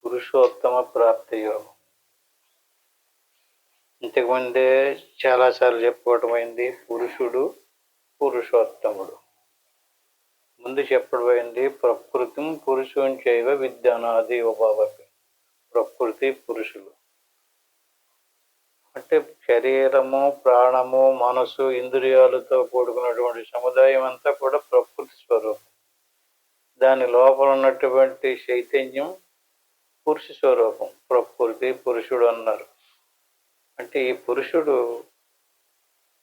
పురుషోత్తమ ప్రాప్తి యోగం. ఇంతకుముందే చాలాసార్లు చెప్పుకోవటమైంది. పురుషుడు పురుషోత్తముడు. ముందు చెప్పడమైంది ప్రకృతిం పురుషుం చైవ విద్యానాది ఉభవతి. ప్రకృతి పురుషులు అంటే శరీరము, ప్రాణము, మనసు, ఇంద్రియాలతో కూడుకున్నటువంటి సముదాయం అంతా కూడా ప్రకృతి స్వరూపం. దాని లోపల ఉన్నటువంటి చైతన్యం పురుష స్వరూపం. ప్రకృతి పురుషుడు అన్నారు. అంటే ఈ పురుషుడు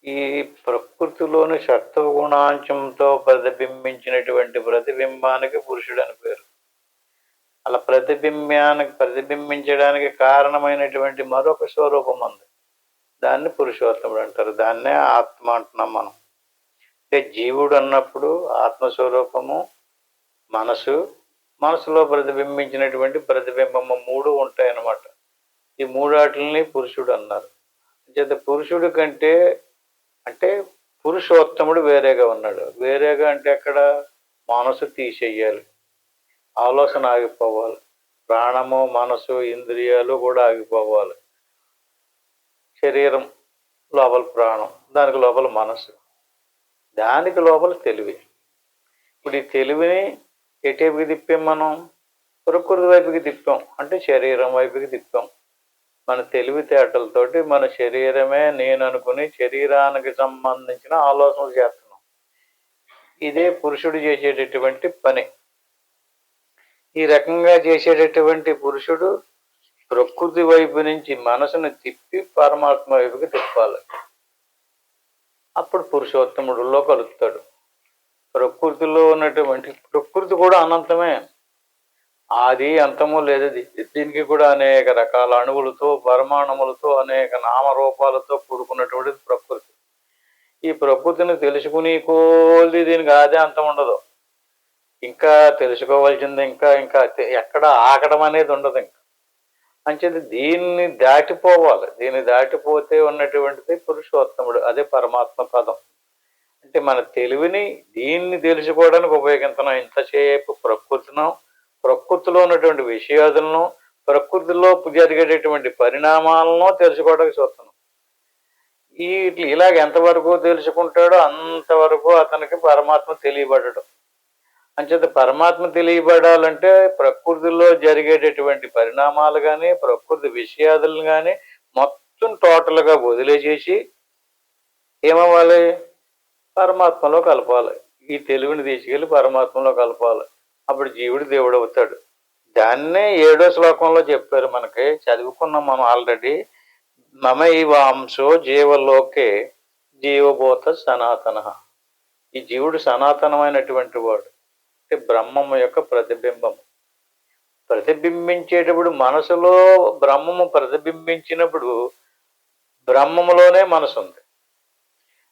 ఈ ప్రకృతిలోని సత్వగుణాంశంతో ప్రతిబింబించినటువంటి ప్రతిబింబానికి పురుషుడు అని పేరు. అలా ప్రతిబింబించడానికి కారణమైనటువంటి మరొక స్వరూపం ఉంది. దాన్ని పురుషోత్తముడు అంటారు. దాన్నే ఆత్మ అంటున్నాం మనం. అంటే జీవుడు అన్నప్పుడు ఆత్మస్వరూపము, మనసులో ప్రతిబింబించినటువంటి ప్రతిబింబము మూడు ఉంటాయన్నమాట. ఈ మూడాటిని పురుషుడు అన్నారు. అంటే పురుషుడి కంటే అంటే పురుషోత్తముడు వేరేగా ఉన్నాడు. వేరేగా అంటే అక్కడ మనసు తీసేయాలి, ఆలోచన ఆగిపోవాలి, ప్రాణము, మనసు, ఇంద్రియాలు కూడా ఆగిపోవాలి. శరీరం లోపల ప్రాణం, దానికి లోపల మనసు, దానికి లోపల తెలివి. ఇప్పుడు ఈ తెలివిని ఎటేపుకి తిప్పాం మనం? ప్రకృతి వైపుకి తిప్పాం, అంటే శరీరం వైపుకి తిప్పాం. మన తెలివితేటలతోటి మన శరీరమే నేను అనుకుని శరీరానికి సంబంధించిన ఆలోచనలు చేస్తున్నాం. ఇదే పురుషుడు చేసేటటువంటి పని. ఈ రకంగా చేసేటటువంటి పురుషుడు ప్రకృతి వైపు నుంచి మనసును తిప్పి పరమాత్మ వైపుకి తిప్పాలి. అప్పుడు పురుషోత్తముడులో కలుగుతాడు. ప్రకృతిలో ఉన్నటువంటి ప్రకృతి కూడా అనంతమే, ఆది అంతము లేదు. దీనికి కూడా అనేక రకాల అణువులతో, పరమాణువులతో, అనేక నామరూపాలతో కూడుకున్నటువంటిది ప్రకృతి. ఈ ప్రకృతిని తెలుసుకుని కోల్ది దీనికి ఆది అంతం ఉండదు. ఇంకా తెలుసుకోవాల్సింది ఇంకా ఇంకా ఎక్కడ ఆగడం అనేది ఉండదు. ఇంకా అంచేది దీన్ని దాటిపోవాలి. దీన్ని దాటిపోతే ఉన్నటువంటిది పురుషోత్తముడు, అదే పరమాత్మ పదం. అంటే మన తెలివిని దీన్ని తెలుసుకోవడానికి ఉపయోగిస్తున్నాం. ఇంతసేపు ప్రకృతిలో ఉన్నటువంటి విషయాదులను, ప్రకృతిలో జరిగేటటువంటి పరిణామాలను తెలుసుకోవడానికి చూస్తున్నాం. ఇలాగ ఎంతవరకు తెలుసుకుంటాడో అంతవరకు అతనికి పరమాత్మ తెలియబడడం. అంచేత పరమాత్మ తెలియబడాలంటే ప్రకృతిలో జరిగేటటువంటి పరిణామాలు కానీ, ప్రకృతి విషయాదులను కానీ మొత్తం టోటల్గా వదిలేసేసి ఏమవ్వాలి? పరమాత్మలో కలపాలి. ఈ తెలివిని తీసుకెళ్ళి పరమాత్మలో కలపాలి. అప్పుడు జీవుడు దేవుడు అవుతాడు. దాన్నే 7వ శ్లోకంలో చెప్పారు. మనకి చదువుకున్నాం మనం ఆల్రెడీ. మమైవాంశో జీవలోకే జీవభూత సనాతన. ఈ జీవుడు సనాతనమైనటువంటి వాడు. అంటే బ్రహ్మము యొక్క ప్రతిబింబము. ప్రతిబింబించేటప్పుడు మనసులో బ్రహ్మము ప్రతిబింబించినప్పుడు బ్రహ్మములోనే మనసు ఉంది,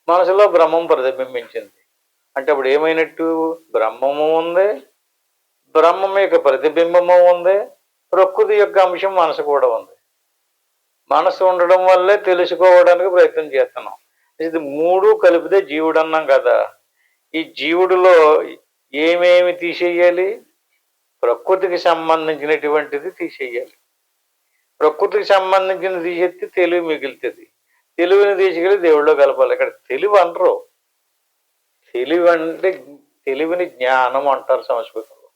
మనసులో బ్రహ్మం ప్రతిబింబించింది. అంటే అప్పుడు ఏమైనట్టు? బ్రహ్మము ఉంది, బ్రహ్మం యొక్క ప్రతిబింబము ఉంది, ప్రకృతి యొక్క అంశం మనసు కూడా ఉంది. మనసు ఉండడం వల్లే తెలుసుకోవడానికి ప్రయత్నం చేస్తున్నాం. ఇది మూడు కలిపితే జీవుడు అన్నాం కదా. ఈ జీవుడిలో ఏమేమి తీసేయాలి? ప్రకృతికి సంబంధించినటువంటిది తీసేయాలి. ప్రకృతికి సంబంధించినది తీసేస్తే తెలివి మిగులుతుంది. తెలివిని తీసుకెళ్ళి దేవుడిలో కలపాలి. ఇక్కడ తెలివి అనరు. తెలివి అంటే తెలివిని జ్ఞానం అంటారు సంస్కృతంలో.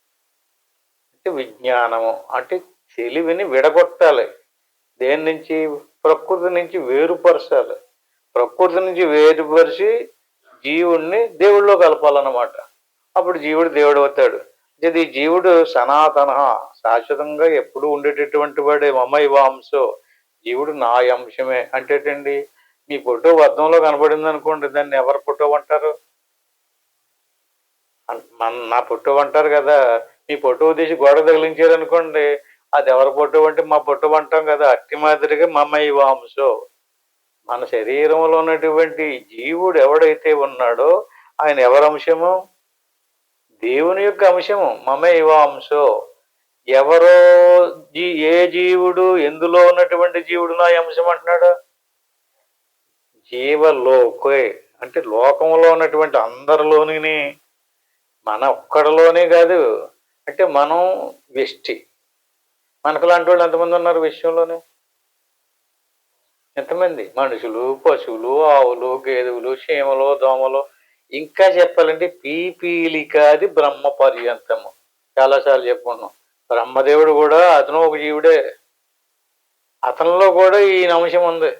అంటే విజ్ఞానము అంటే తెలివిని విడగొట్టాలి. దేని నుంచి? ప్రకృతి నుంచి వేరుపరచాలి. ప్రకృతి నుంచి వేరుపరిచి జీవుణ్ణి దేవుడిలో కలపాలన్నమాట. అప్పుడు జీవుడు దేవుడు అవుతాడు. ఇది జీవుడు సనాతన, శాశ్వతంగా ఎప్పుడు ఉండేటటువంటి వాడే. మమైవాంశో, జీవుడు నా అంశమే. అంటేటండి, మీ ఫోటో అద్దంలో కనబడింది అనుకోండి, దాన్ని ఎవరు ఫోటో అంటారు? నా ఫోటో అంటారు కదా. మీ ఫోటో తీసి గోడ తగిలించారు అనుకోండి, అది ఎవరి ఫోటో అంటే మా ఫోటో అంటాం కదా. అట్టి మాదిరిగా మమైవాంశో, మన శరీరంలో ఉన్నటువంటి జీవుడు ఎవడైతే ఉన్నాడో ఆయన ఎవరి అంశము? దేవుని యొక్క అంశము. మమైవాంశో, ఎవరో ఏ జీవుడు, ఎందులో ఉన్నటువంటి జీవుడు నా అంశం అంటున్నాడు? జీవలోకే అంటే లోకంలో ఉన్నటువంటి అందరిలోని, మన ఒక్కడిలోనే కాదు. అంటే మనం వ్యష్టి, మనకు లాంటి వాళ్ళు ఎంతమంది ఉన్నారు విషయంలోనే? ఎంతమంది? మనుషులు, పశువులు, ఆవులు, గేదెలు, చీమలు, దోమలు, ఇంకా చెప్పాలంటే పీపీలికాది బ్రహ్మ పర్యంతము. చాలాసార్లు చెప్పుకున్నాం. బ్రహ్మదేవుడు కూడా అతను ఒక జీవుడే. అతనిలో కూడా ఈ అంశం ఉంది.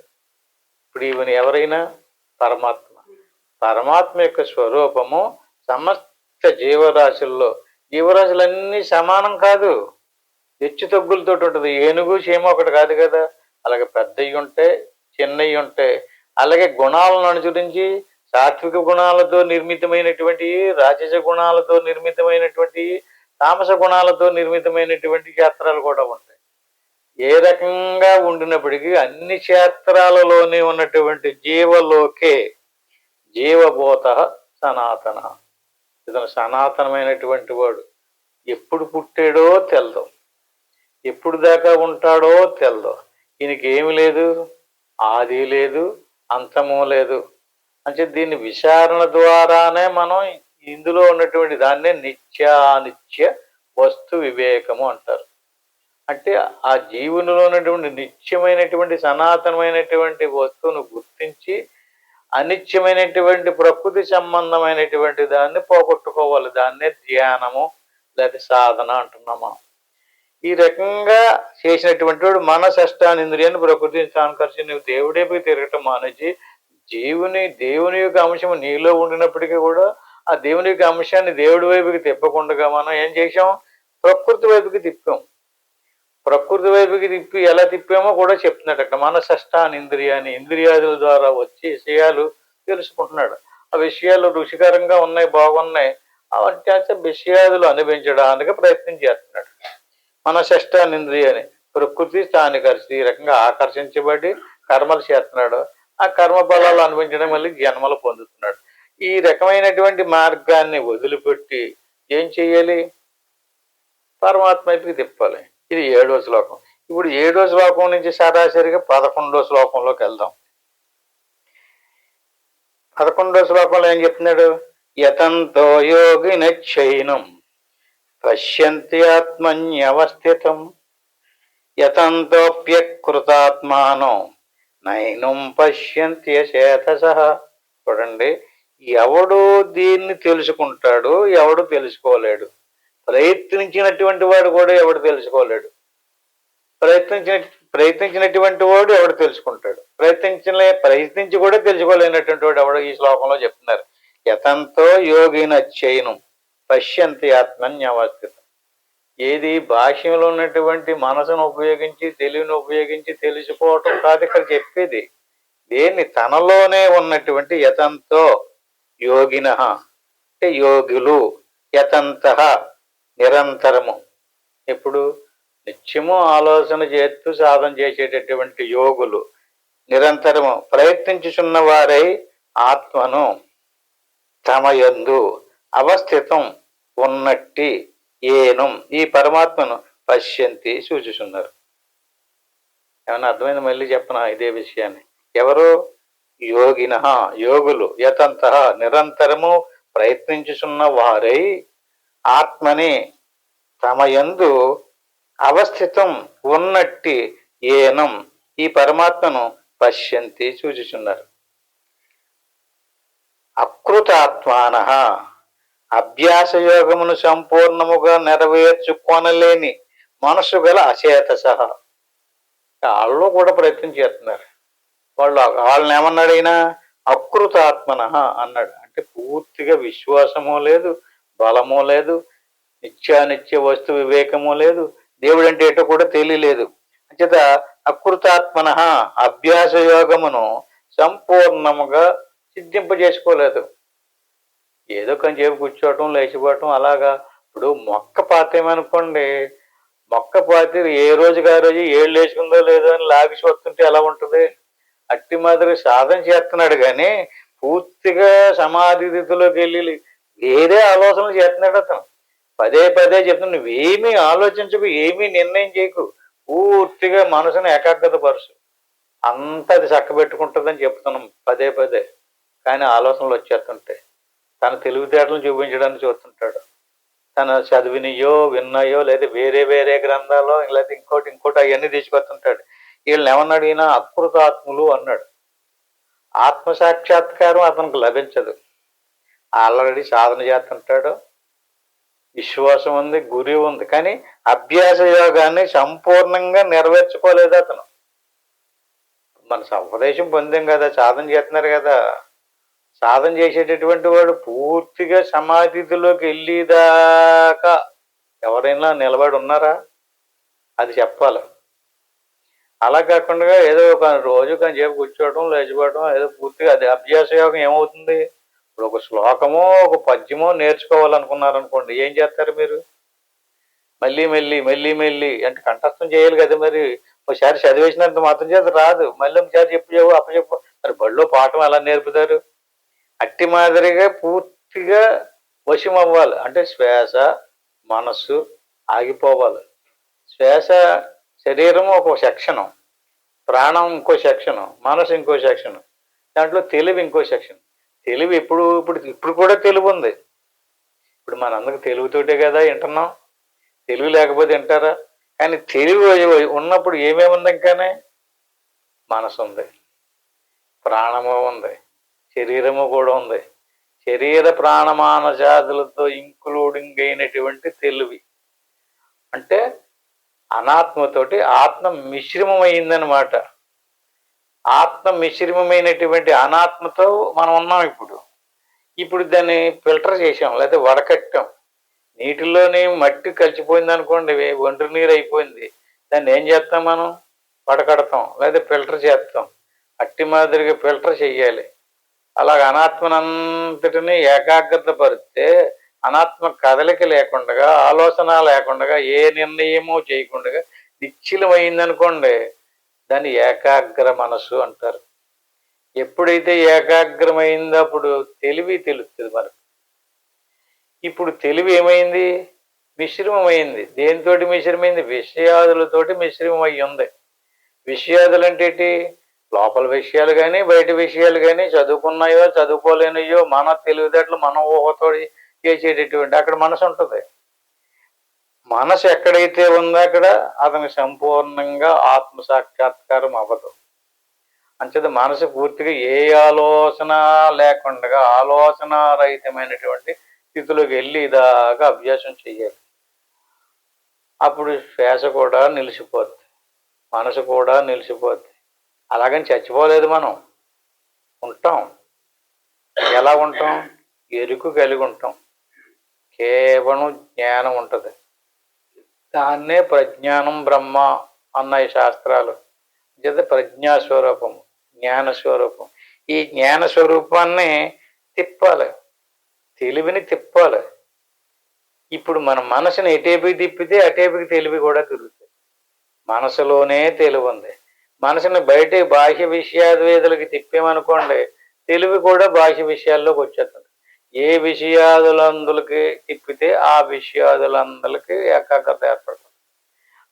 ఇప్పుడు ఈవెన్ ఎవరైనా పరమాత్మ. పరమాత్మ యొక్క స్వరూపము సమస్త జీవరాశుల్లో, జీవరాశులన్నీ సమానం కాదు, హెచ్చు తగ్గులతో ఉంటుంది. ఏనుగు చీమ ఒకటి కాదు కదా. అలాగే పెద్దవి ఉంటాయి, చిన్నవి ఉంటాయి. అలాగే గుణాలను అనుసరించి సాత్విక గుణాలతో నిర్మితమైనటువంటి, రాజస గుణాలతో నిర్మితమైనటువంటి, తామస గుణాలతో నిర్మితమైనటువంటి క్షేత్రాలు కూడా ఉంటాయి. ఏ రకంగా ఉండినప్పటికీ అన్ని క్షేత్రాలలోనే ఉన్నటువంటి జీవలోకే జీవభూత సనాతన. ఇతను సనాతనమైనటువంటి వాడు. ఎప్పుడు పుట్టాడో తెలదు, ఎప్పుడు దాకా ఉంటాడో తెలదు. ఈయనకి ఏమి లేదు, ఆది లేదు, అంతము లేదు. అంటే దీన్ని విచారణ ద్వారానే మనం ఇందులో ఉన్నటువంటి దాన్నే నిత్యానిత్య వస్తు వివేకము అంటారు. అంటే ఆ జీవునిలో ఉన్నటువంటి నిత్యమైనటువంటి సనాతనమైనటువంటి వస్తువును గుర్తించి అనిత్యమైనటువంటి ప్రకృతి సంబంధమైనటువంటి దాన్ని పోగొట్టుకోవాలి. దాన్నే ధ్యానము లేదా సాధన అంటున్నాం మనం. ఈ రకంగా చేసినటువంటి వాడు మన షష్టానింద్రియాన్ని ప్రకృతిని సానుకరిచి నువ్వు దేవుడేపై తిరగటం మానేసి దేవుని యొక్క అంశం నీలో ఉండినప్పటికీ కూడా ఆ దేవుని యొక్క అంశాన్ని దేవుడి వైపుకి తిప్పకుండా మనం ఏం చేసాం? ప్రకృతి వైపుకి తిప్పాం. ప్రకృతి వైపుకి తిప్పి ఎలా తిప్పామో కూడా చెప్తున్నాడు అక్కడ. మన షష్టానింద్రియాన్ని, ఇంద్రియాదుల ద్వారా వచ్చి విషయాలు తెలుసుకుంటున్నాడు. ఆ విషయాలు రుచికరంగా ఉన్నాయి, బాగున్నాయి, అవన్నీ విషయాదులు అనుభవించడానికి ప్రయత్నం చేస్తున్నాడు. మన షష్టానింద్రియాన్ని ప్రకృతి స్థానికరిచి ఈ రకంగా ఆకర్షించబడి కర్మలు చేస్తున్నాడు. ఆ కర్మ ఫలాలు అనుభవించడం మళ్ళీ జన్మలు పొందుతున్నాడు. ఈ రకమైనటువంటి మార్గాన్ని వదిలిపెట్టి ఏం చెయ్యాలి? పరమాత్మ వైపుకి తిప్పాలి. ఇది 7వ శ్లోకం. ఇప్పుడు 7వ శ్లోకం నుంచి సరాసరిగా 11వ శ్లోకంలోకి వెళ్దాం. 11వ శ్లోకంలో ఏం చెప్తున్నాడు? యతంతో యోగినచ్చైనం పశ్యంతి ఆత్మన్యవస్థితం యతంతోప్యకృతాత్మానో నైనం పశ్యంత్యచేతసః. చూడండి, ఎవడు దీన్ని తెలుసుకుంటాడు, ఎవడు తెలుసుకోలేడు. ప్రయత్నించినటువంటి వాడు కూడా ఎవడు తెలుసుకోలేడు. ప్రయత్నించినటువంటి వాడు ఎవడు తెలుసుకుంటాడు. ప్రయత్నించి కూడా తెలుసుకోలేనటువంటి వాడు ఎవడు ఈ శ్లోకంలో చెప్తున్నారు. యతంతో యోగినచ్చైనం పశ్యంతి ఆత్మన్యవస్థితం. ఏది భాష్యంలో ఉన్నటువంటి మనసును ఉపయోగించి, తెలివిని ఉపయోగించి తెలుసుకోవటం కాదు ఇక్కడ చెప్పేది. దేన్ని తనలోనే ఉన్నటువంటి యతంతో యోగిన అంటే యోగులు, యతంత నిరంతరము, ఎప్పుడు నిత్యము ఆలోచన చేస్తూ సాధన చేసేటటువంటి యోగులు, నిరంతరము ప్రయత్నించుచున్న వారై ఆత్మను తమయందు అవస్థితం ఉన్నట్టి ఏనం ఈ పరమాత్మను పశ్యంతి సూచిస్తున్నారు. ఏమన్నా అర్థమైంది? మళ్ళీ చెప్పనా ఇదే విషయాన్ని. ఎవరు? యోగిన, యోగులు, యతంత నిరంతరము ప్రయత్నించుచున్న వారై ఆత్మని తమయందు అవస్థితం ఉన్నట్టి ఏనం ఈ పరమాత్మను పశ్యంతి సూచిస్తున్నారు. అకృతాత్మాన అభ్యాస యోగమును సంపూర్ణముగా నెరవేర్చుకొనలేని మనసు గల అచేతసః. వాళ్ళు కూడా ప్రయత్నం చేస్తున్నారు. వాళ్ళని ఏమన్నాడు అయినా? అకృతాత్మన అన్నాడు. అంటే పూర్తిగా విశ్వాసము లేదు, బలము లేదు, నిత్యానిత్య వస్తు వివేకము లేదు, దేవుడు అంటే ఏటో కూడా తెలియలేదు. అంచేత అకృతాత్మన అభ్యాస యోగమును సంపూర్ణముగా సిద్ధింపజేసుకోలేదు. ఏదో కొంచెంసేపు కూర్చోవటం, లేచిపోవటం అలాగా. ఇప్పుడు మొక్క పాతేమనుకోండి, మొక్క పాతి ఏ రోజుకి ఆ రోజు ఏళ్ళు వేసుకుందో లేదో అని లాగి చూస్తుంటే ఎలా ఉంటుంది? అట్టి మాదిరి సాధన చేస్తున్నాడు కానీ పూర్తిగా సమాధి స్థితిలోకి వెళ్ళి వేరే ఆలోచనలు చేస్తున్నాడు అతను. పదే పదే చెప్తున్నా, నువ్వేమీ ఆలోచించకు, ఏమీ నిర్ణయం చేయకు, పూర్తిగా మనసును ఏకాగ్రత పరుచు, అంత అది చక్కబెట్టుకుంటుందని చెప్తున్నాం పదే పదే. కానీ ఆలోచనలు వచ్చేస్తుంటాయి. తన తెలివితేటలను చూపించడానికి చూస్తుంటాడు, తన చదివినయో విన్నాయో లేదా వేరే వేరే గ్రంథాల్లో లేదా ఇంకోటి అవన్నీ తీసుకొస్తుంటాడు. వీళ్ళని ఏమన్నాడు ఈయన? అకృతాత్ములు అన్నాడు. ఆత్మ సాక్షాత్కారం అతనికి లభించదు. ఆల్రెడీ సాధన చేస్తుంటాడు, విశ్వాసం ఉంది, గురి ఉంది, కానీ అభ్యాస యోగాన్ని సంపూర్ణంగా నెరవేర్చుకోలేదు అతను. మన ఉపదేశం పొందాం కదా, సాధన చేస్తున్నారు కదా. సాధన చేసేటటువంటి వాడు పూర్తిగా సమాధిలోకి వెళ్ళేదాకా ఎవరైనా నిలబడి ఉన్నారా? అది చెప్పాలి. అలా కాకుండా ఏదో ఒక రోజు కొంచెంసేపు కూర్చోవడం లేచిపోవడం ఏదో పూర్తిగా అది అభ్యాస యోగం ఏమవుతుంది? ఇప్పుడు ఒక శ్లోకమో ఒక పద్యమో నేర్చుకోవాలనుకున్నారనుకోండి, ఏం చేస్తారు మీరు? మళ్ళీ మళ్ళీ మళ్ళీ మళ్ళీ అంటే కంఠస్థం చేయాలి కదా. మరి ఒకసారి చదివేసినంత మాత్రం చేత రాదు. మళ్ళీ ఒకసారి చెప్పు అప్పచెప్పు. మరి బడిలో పాఠం ఎలా నేర్పుతారు? అట్టి మాదిరిగా పూర్తిగా వశం అవ్వాలి. అంటే శ్వాస, మనస్సు ఆగిపోవాలి. శ్వాస, శరీరం ఒక సెక్షను, ప్రాణం ఇంకో సెక్షను, మనసు ఇంకో సెక్షను, దాంట్లో తెలివి ఇంకో సెక్షన్. తెలివి ఇప్పుడు కూడా తెలివి ఉంది. ఇప్పుడు మనందరికి తెలుగుతోటే కదా వింటున్నాం. తెలివి లేకపోతే వింటారా? కానీ తెలివి ఉన్నప్పుడు ఏమేమి ఉంది? ఇంకానే మనసు ఉంది, ప్రాణము ఉంది, శరీరము కూడా ఉంది. శరీర ప్రాణమాన జాతులతో ఇంక్లూడింగ్ అయినటువంటి తెలివి అంటే అనాత్మతోటి ఆత్మ మిశ్రమమైందనమాట. ఆత్మ మిశ్రమమైనటువంటి అనాత్మతో మనం ఉన్నాం. ఇప్పుడు దాన్ని ఫిల్టర్ చేసాం లేదా వడకట్టాం. నీటిలోని మట్టి కలిసిపోయింది అనుకోండి, ఒండ్రు నీరు అయిపోయింది. దాన్ని ఏం చేస్తాం? మనం వడకడతాం లేదా ఫిల్టర్ చేస్తాం. అట్టి మాదిరిగా ఫిల్టర్ చెయ్యాలి. అలాగ అనాత్మనంతటిని ఏకాగ్రత పరిస్తే అనాత్మ కదలిక లేకుండా, ఆలోచన లేకుండా, ఏ నిర్ణయమో చేయకుండా నిశ్చలమైందనుకోండి, దాన్ని ఏకాగ్ర మనసు అంటారు. ఎప్పుడైతే ఏకాగ్రమైందో అప్పుడు తెలివి తెలుస్తుంది మనకు. ఇప్పుడు తెలివి ఏమైంది? మిశ్రమమైంది. దేనితోటి మిశ్రమైంది? విషయాదులతోటి మిశ్రమమై ఉంది. విషయాదులు అంటే ఏంటి? లోపల విషయాలు కానీ బయట విషయాలు కానీ, చదువుకున్నాయో చదువుకోలేనియో మన తెలివితేటలు మన ఊహతోటి చేసేటటువంటి అక్కడ మనసు ఉంటుంది. మనసు ఎక్కడైతే ఉందో అక్కడ అతనికి సంపూర్ణంగా ఆత్మ సాక్షాత్కారం అవ్వదు. అంచేత మనసు పూర్తిగా ఏ ఆలోచన లేకుండా ఆలోచన రహితమైనటువంటి స్థితిలోకి వెళ్ళి ఇదాకా అభ్యాసం చెయ్యాలి. అప్పుడు శ్వాస కూడా నిలిచిపోద్ది, మనసు కూడా నిలిచిపోద్ది. అలాగని చచ్చిపోలేదు, మనం ఉంటాం. ఎలా ఉంటాం? ఎరుకు కలిగి ఉంటాం. కేవలం జ్ఞానం ఉంటుంది. దాన్నే ప్రజ్ఞానం బ్రహ్మ అన్నాయి శాస్త్రాలు. చేత ప్రజ్ఞాస్వరూపం, జ్ఞానస్వరూపం. ఈ జ్ఞానస్వరూపాన్ని తిప్పాలి, తెలివిని తిప్పాలి. ఇప్పుడు మన మనసుని ఎటేపుకి తిప్పితే అటేపుకి తెలివి కూడా తిరుగుతుంది. మనసులోనే తెలివి ఉంది. మనసుని బయట బాహ్య విషయాద్వేదులకి తిప్పామనుకోండి, తెలివి కూడా బాహ్య విషయాల్లోకి వచ్చేస్తుంది. ఏ విషయాదులందులకి తిప్పితే ఆ విషయాదులందరికి ఏకాగ్రత ఏర్పడుతుంది.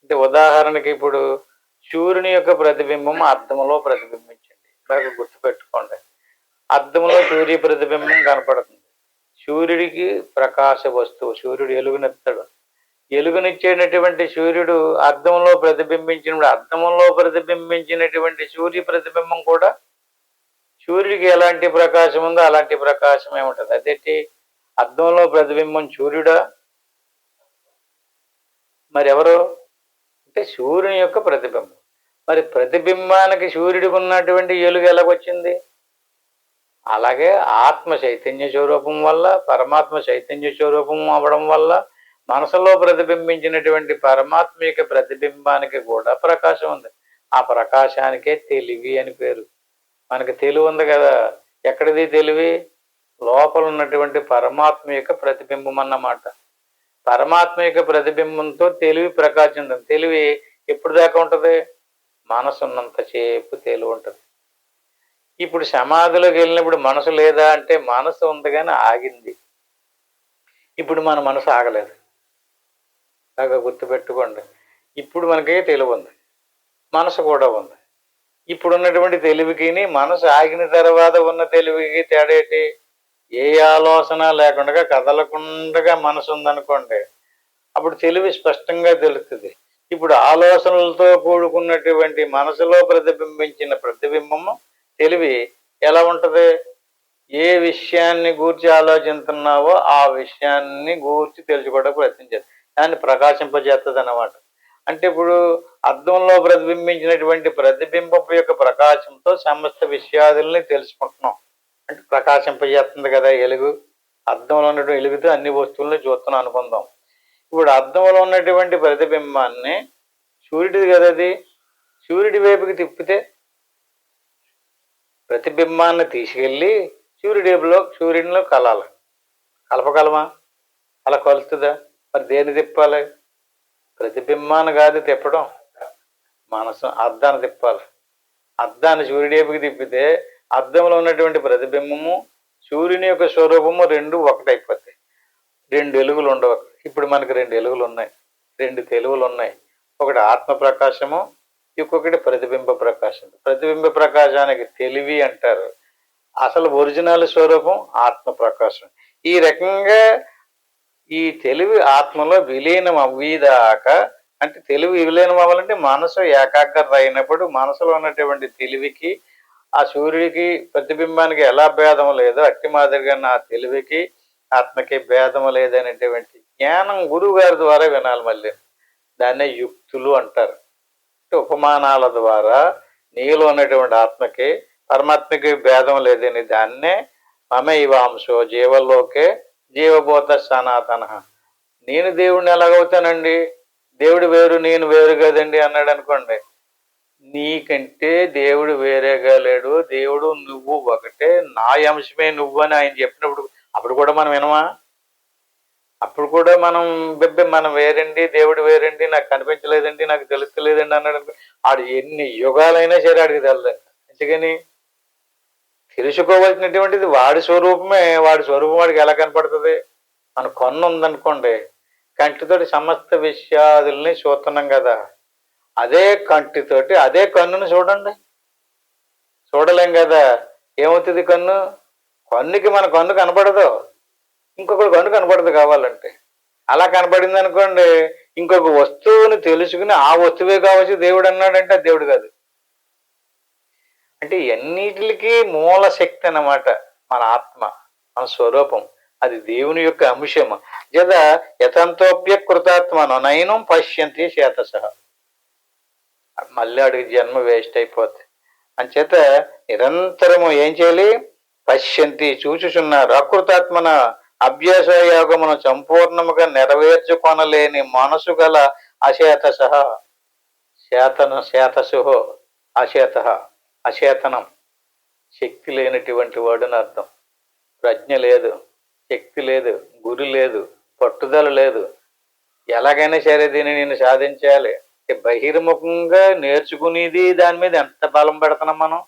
అంటే ఉదాహరణకి ఇప్పుడు సూర్యుని యొక్క ప్రతిబింబం అద్దంలో ప్రతిబింబించండి. బాగా గుర్తుపెట్టుకోండి. అద్దంలో సూర్య ప్రతిబింబం కనపడుతుంది. సూర్యుడికి ప్రకాశ వస్తువు, సూర్యుడు ఎలుగునిస్తాడు. ఎలుగునిచ్చేటటువంటి సూర్యుడు అద్దంలో ప్రతిబింబించినప్పుడు అద్దంలో ప్రతిబింబించినటువంటి సూర్య ప్రతిబింబం కూడా సూర్యుడికి ఎలాంటి ప్రకాశం ఉందో అలాంటి ప్రకాశమే ఉంటుంది. అదేంటి? అద్దంలో ప్రతిబింబం సూర్యుడా? మరి ఎవరు? అంటే సూర్యుని యొక్క ప్రతిబింబం. మరి ప్రతిబింబానికి సూర్యుడికి ఉన్నటువంటి ఎలుగు ఎలాగొచ్చింది? అలాగే ఆత్మ చైతన్య స్వరూపం వల్ల, పరమాత్మ చైతన్య స్వరూపం అవ్వడం వల్ల మనసులో ప్రతిబింబించినటువంటి పరమాత్మ యొక్క ప్రతిబింబానికి కూడా ప్రకాశం ఉంది. ఆ ప్రకాశానికే తెలివి అని పేరు. మనకి తెలివి ఉంది కదా, ఎక్కడిది తెలివి? లోపల ఉన్నటువంటి పరమాత్మ యొక్క ప్రతిబింబం అన్నమాట. పరమాత్మ యొక్క ప్రతిబింబంతో తెలివి ప్రకాశించింది. తెలివి ఎప్పుడు దాకా ఉంటుంది? మనసు ఉన్నంతసేపు తెలివి ఉంటుంది. ఇప్పుడు సమాధిలోకి వెళ్ళినప్పుడు మనసు లేదా అంటే మనసు ఉంది కానీ ఆగింది. ఇప్పుడు మన మనసు ఆగలేదు. బాగా గుర్తుపెట్టుకోండి. ఇప్పుడు మనకి తెలివి ఉంది, మనసు కూడా ఉంది. ఇప్పుడు ఉన్నటువంటి తెలివికి మనసు ఆగిన తర్వాత ఉన్న తెలివికి తేడా ఏంటి? ఏ ఆలోచన లేకుండా కదలకుండా మనసు ఉందనుకోండి, అప్పుడు తెలివి స్పష్టంగా తెలుస్తుంది. ఇప్పుడు ఆలోచనలతో కూడుకున్నటువంటి మనసులో ప్రతిబింబించిన ప్రతిబింబము తెలివి ఎలా ఉంటది? ఏ విషయాన్ని గూర్చి ఆలోచిస్తున్నావో ఆ విషయాన్ని గూర్చి తెలుసుకోవడానికి ప్రయత్నించేది, దాన్ని ప్రకాశింపజేస్తుంది అన్నమాట. అంటే ఇప్పుడు అద్దంలో ప్రతిబింబించినటువంటి ప్రతిబింబపు యొక్క ప్రకాశంతో సమస్త విషయాదుల్ని తెలుసుకుంటున్నాం. అంటే ప్రకాశింపజేస్తుంది కదా ఎలుగు. అద్దంలో ఉన్నటువంటి వెలుగుతో అన్ని వస్తువుల్ని చూస్తున్నాం అనుకుందాం. ఇప్పుడు అద్దంలో ఉన్నటువంటి ప్రతిబింబాన్ని సూర్యుడిది కదా, అది సూర్యుడి వైపుకి తిప్పితే ప్రతిబింబాన్ని తీసుకెళ్ళి సూర్యుడిలో కలాలి. కలపగలమా? అలా కలుస్తుందా? మరి దేన్ని తిప్పాలి? ప్రతిబింబాన్ని కాదు తిప్పడం, మనసు అద్దాన్ని తిప్పాలి. అద్దాన్ని సూర్యుడి వైపుకి తిప్పితే అద్దంలో ఉన్నటువంటి ప్రతిబింబము సూర్యుని యొక్క స్వరూపము రెండు ఒకటైపోతాయి. రెండు వెలుగులు ఉండవు. ఇప్పుడు మనకి రెండు వెలుగులు ఉన్నాయి, రెండు తెలుగులు ఉన్నాయి. ఒకటి ఆత్మ ప్రకాశము, ఇంకొకటి ప్రతిబింబ ప్రకాశం. ప్రతిబింబ ప్రకాశానికి తెలివి అంటారు. అసలు ఒరిజినల్ స్వరూపం ఆత్మ ప్రకాశం. ఈ రకంగా ఈ తెలివి ఆత్మలో విలీనం అవ్వేదాకా, అంటే తెలివి విలీనం అవ్వాలంటే మనసు ఏకాగ్రత అయినప్పుడు మనసులో ఉన్నటువంటి తెలివికి ఆ సూర్యుడికి ప్రతిబింబానికి ఎలా భేదం లేదో అట్టి మాదిరిగా నా తెలివికి ఆత్మకి భేదం లేదనేటువంటి జ్ఞానం గురువు గారి ద్వారా వినాలి. మళ్ళీ దాన్నే యుక్తులు అంటారు. ఉపమానాల ద్వారా నీలో ఉన్నటువంటి ఆత్మకి పరమాత్మకి భేదం లేదని దాన్నే మమైవాంశో జీవలోకే జీవభూత సనాతన. నేను దేవుడిని ఎలాగవుతానండి, దేవుడు వేరు నేను వేరు కదండి అన్నాడు అనుకోండి, నీకంటే దేవుడు వేరేగా లేడు, దేవుడు నువ్వు ఒకటే, నా అంశమే నువ్వు అని ఆయన చెప్పినప్పుడు అప్పుడు కూడా మనం వినమా? అప్పుడు కూడా మనం వేరండి, దేవుడు వేరండి, నాకు కనిపించలేదండి, నాకు తెలుస్తలేదండి అన్నాడు అనుకో, ఆడు ఎన్ని యుగాలైనా సరే ఆడికి తెలదండి. ఎందుకని? తెలుసుకోవాల్సినటువంటిది వాడి స్వరూపమే. వాడి స్వరూపం వాడికి ఎలా కనపడుతుంది? మన కన్ను ఉందనుకోండి, కంటితోటి సమస్త విషయాదుల్ని చూస్తున్నాం కదా, అదే కంటితోటి అదే కన్నుని చూడండి, చూడలేం కదా. ఏమవుతుంది? కన్నుకి మన కన్ను కనపడదు, ఇంకొకటి కన్ను కనపడదు కావాలంటే. అలా కనపడింది అనుకోండి, ఇంకొక వస్తువుని తెలుసుకుని ఆ వస్తువే కావచ్చు దేవుడు అన్నాడంటే అది దేవుడు కాదు. అంటే ఎన్నిటికి మూల శక్తి అన్నమాట మన ఆత్మ, మన స్వరూపం. అది దేవుని యొక్క అంశము. జద యతంతోప్య కృతాత్మను నయనం పశ్యంతి చేతసహ. మళ్ళీ అడిగి జన్మ వేస్ట్ అయిపోతుంది. అంచేత నిరంతరము ఏం చేయాలి? పశ్యంతి చూచుచున్నారు. అకృతాత్మన అభ్యాస యోగమును సంపూర్ణముగా నెరవేర్చుకొనలేని మనసు గల అచేతసహ. చేతసు అచేత, అచేతనం, శక్తి లేనటువంటి వాడుని అర్థం. ప్రజ్ఞ లేదు, శక్తి లేదు, గురి లేదు, పట్టుదల లేదు. ఎలాగైనా సరే దీన్ని నేను సాధించాలి. బహిర్ముఖంగా నేర్చుకునేది దాని మీద ఎంత బలం పెడుతున్నాం మనం.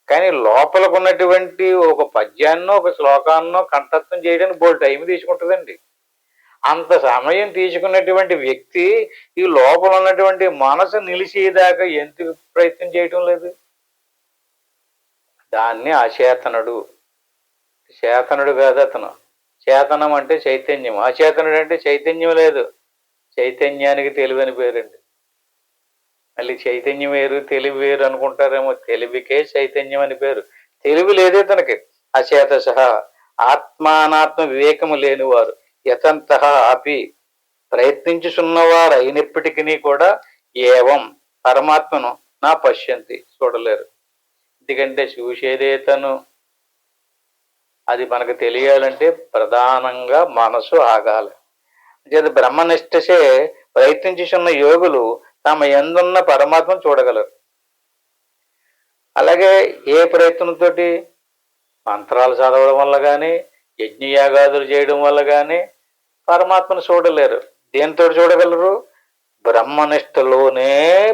కానీ లోపలకు ఉన్నటువంటి ఒక పద్యాన్నో ఒక శ్లోకాన్నో కంఠస్థం చేయడానికి బోల్డ్ టైం తీసుకుంటుందండి. అంత సమయం తీసుకున్నటువంటి వ్యక్తి ఈ లోపల ఉన్నటువంటి మనసు నిలిచేదాకా ఎందుకు ప్రయత్నం చేయటం లేదు? దాన్ని అచేతనుడు. చేతనుడు కాదు అతను. చేతనం అంటే చైతన్యం, అచేతనుడు అంటే చైతన్యం లేదు. చైతన్యానికి తెలివి అని పేరండి. మళ్ళీ చైతన్యం వేరు తెలివి వేరు అనుకుంటారేమో, తెలివికే చైతన్యం అని పేరు. తెలివి లేదే తనకి. అచేత సహా ఆత్మానాత్మ వివేకము లేనివారు యతంత అపి ప్రయత్నించుచున్నవారు అయినప్పటికీ కూడా ఏవం పరమాత్మను నా పశ్యంతి చూడలేరు. ఎందుకంటే చూసేదే తను. అది మనకు తెలియాలంటే ప్రధానంగా మనసు ఆగాలి. అంటే బ్రహ్మనిష్టసే ప్రయత్నించుచున్న యోగులు తమ యందున్న పరమాత్మను చూడగలరు. అలాగే ఏ ప్రయత్నంతో? మంత్రాలు చదవడం వల్ల కానీ, యజ్ఞయాగాదులు చేయడం వల్ల కానీ పరమాత్మను చూడలేరు. దేనితో చూడగలరు? బ్రహ్మనిష్టలోనే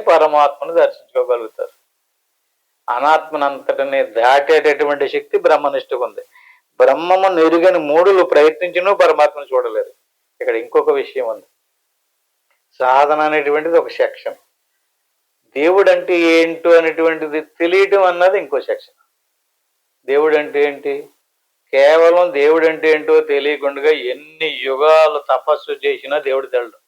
పరమాత్మను దర్శించుకోగలుగుతారు. అనాత్మనంతటిని దాటేటటువంటి శక్తి బ్రహ్మనిష్టకు ఉంది. బ్రహ్మము నెరుగని మూడులు ప్రయత్నించినూ పరమాత్మను చూడలేరు. ఇక్కడ ఇంకొక విషయం ఉంది. సాధన అనేటువంటిది ఒక సెక్షన్, దేవుడు అంటే ఏంటో అనేటువంటిది తెలియటం అన్నది ఇంకో సెక్షన్. దేవుడు అంటే ఏంటి? కేవలం దేవుడు అంటే ఏంటో తెలియకుండా ఎన్ని యుగాలు తపస్సు చేసినా దేవుడు తెలడు.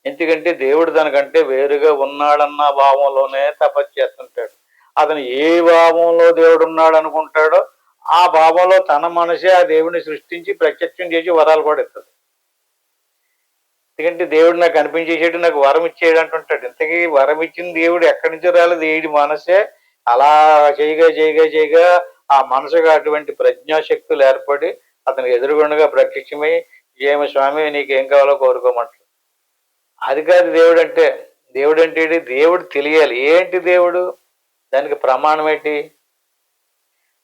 ఎందుకంటే దేవుడు దానికంటే వేరుగా ఉన్నాడన్న భావంలోనే తపస్సు చేస్తుంటాడు. అతను ఏ భావంలో దేవుడు ఉన్నాడు అనుకుంటాడో ఆ భావంలో తన మనసే ఆ దేవుడిని సృష్టించి ప్రత్యక్షం చేసి వరాలు కూడా ఇస్తుంది. ఎందుకంటే దేవుడు నాకు కనిపించేసాడు, నాకు వరం ఇచ్చేయడు అంటుంటాడు. ఇంతకీ వరం ఇచ్చిన దేవుడు ఎక్కడి నుంచి రాలేదు, వీడి మనసే అలా చేయగా ఆ మనసుగా అటువంటి ప్రజ్ఞాశక్తులు ఏర్పడి అతనికి ఎదురుగుండగా ప్రత్యక్షమై ఏమి స్వామి నీకేం కావాలో కోరుకోమంటాడు. అది కాదు దేవుడు అంటే. దేవుడు అంటే దేవుడు తెలియాలి. ఏంటి దేవుడు? దానికి ప్రమాణం ఏంటి?